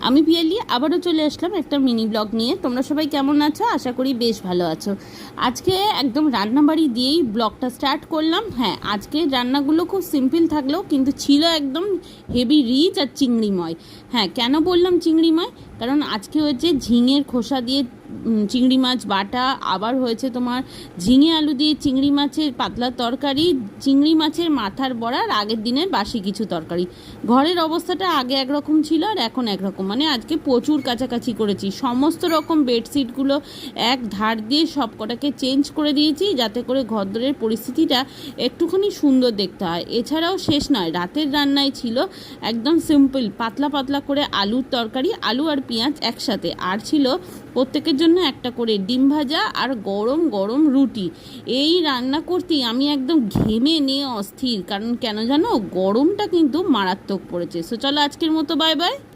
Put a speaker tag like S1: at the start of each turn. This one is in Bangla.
S1: আমি পিয়ালি আবারও চলে আসলাম একটা মিনি ব্লগ নিয়ে। তোমরা সবাই কেমন আছো? আশা করি বেশ ভালো আছো। আজকে একদম রান্নাবাড়ি দিয়েই ব্লগটা স্টার্ট করলাম। হ্যাঁ, আজকে রান্নাগুলো খুব সিম্পল থাকলেও কিন্তু ছিল একদম হেভি রিচ আর চিংড়িময়। হ্যাঁ, কেন বললাম চিংড়িময়? কারণ আজকে হয়েছে ঝিঙের খোসা দিয়ে চিংড়ি মাছ বাটা, আবার হয়েছে তোমার ঝিঙে আলু দিয়ে চিংড়ি মাছের পাতলা তরকারি, চিংড়ি মাছের মাথার বড়া, আর আগের দিনের বাসি কিছু তরকারি। ঘরের অবস্থাটা আগে একরকম ছিল আর এখন একরকম, মানে আজকে প্রচুর কাছাকাছি করেছি। সমস্ত রকম বেডশিটগুলো এক ধার দিয়ে সব কটাকে চেঞ্জ করে দিয়েছি, যাতে করে ঘরদোরের পরিস্থিতিটা একটুখানি সুন্দর দেখতে হয়। এছাড়াও শেষ নয়, রাতের রান্নায় ছিল একদম সিম্পল পাতলা পাতলা করে আলুর তরকারি, আলু আর পেঁয়াজ একসাথে, আর ছিল প্রত্যেকের জন্য একটা করে ডিম ভাজা আর গরম গরম রুটি। এই রান্না করতেই আমি একদম ঘেমে নিয়ে অস্থির, কারণ কেন জানো, গরমটা কিন্তু মারাত্মক পড়েছে। সো চলো আজকের মতো বাই বাই।